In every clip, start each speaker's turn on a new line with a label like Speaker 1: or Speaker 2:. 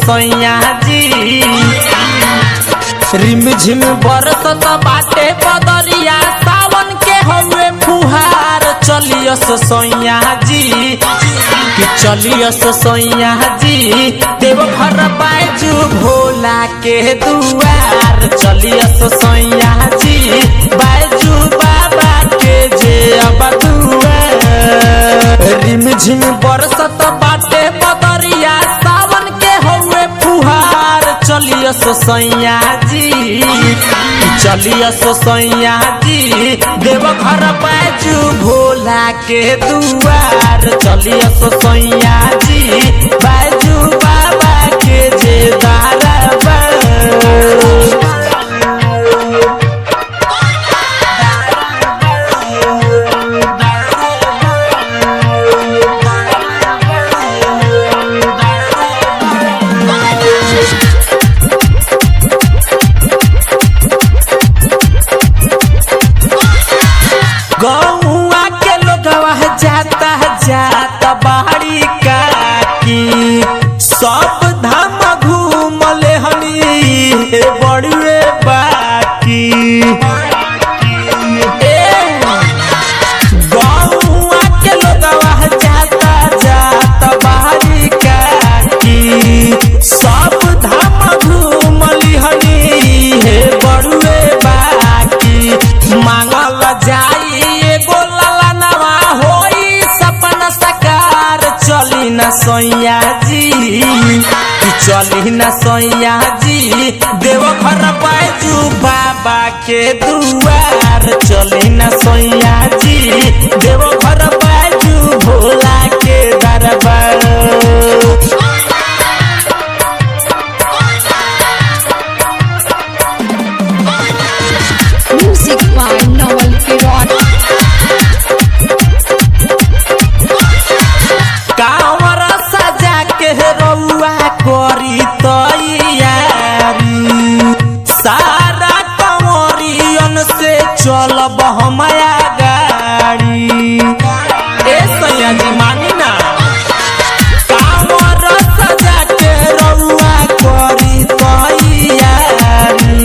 Speaker 1: सैया जी। रिमझिम बरसत बाटे बदरिया सावन के हवे फुहार चलियस सैया जी कि चलियस सैया जी देवघर बैजू भोला के दुआर चलियस सैया जी बैजू बाबा के जे अब दुआर। रिमझिम बरसत बाटे बदरिया सावन के हवे फुहार चलियस सैया जी चलियस सैया जी देवघर बैजू भोला के दुआर चलियस सैया जी बैजू बाबा के जे दरबार। गौआ के लोगवा जाता जाता बाड़ी काकी सब धाम घूमले हनी बड़ुए बाकी। गौआ के लोगवा जाता जाता बाड़ी काकी सब धाम घूमली हनी बड़ुए बाकी। मांगल जाई चली न सैया जी चली न सैया जी देवघर बैजू बाबा के दुआर चली न सैया जी देवघर बैजू भोला के दरबार।
Speaker 2: म्यूजिक बाय नवल किरण।
Speaker 1: कांवर सजा के रउआ करी तैयारी सारा कंवरियन से चलब हमया गाड़ी। ए सैया जी मानी ना कांवर सजा के रउआ करी तैयारी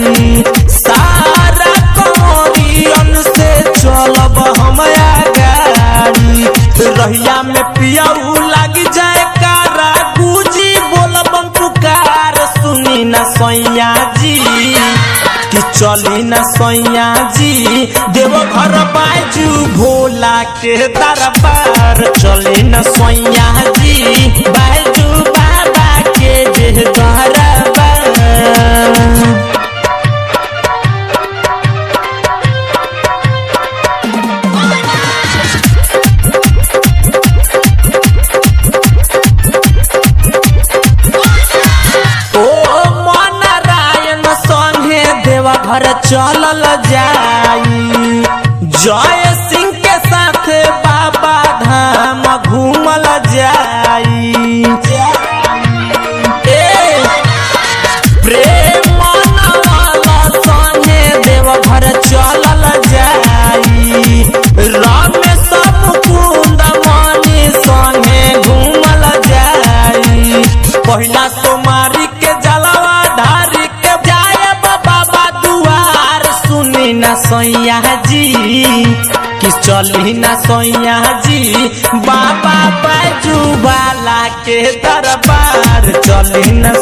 Speaker 1: सारा कंवरियन से चलब हमया गाड़ी। रहिया में पियाऊ लग जाए कारा गुजी बोलबम पुकार सुनी न सैया जी कि चली न सैया जी देवघर बैजू भोला के दरबार चली न सैया जी बैजू बाबा के जे दरबार। देवघर चलल जाई जय सिंह के साथ बाबा धाम घूमल जाई। प्रेम वाला संगे देवघर चलल जाई रामेश मुकुंद मणि संगे घूमल जाई। पहिला सोमारी के जलवा धारी के जाए बाबा दुआर सुनी न सैया जी कि चली न सैया जी बाबा बैजू वाला के दरबार चली न।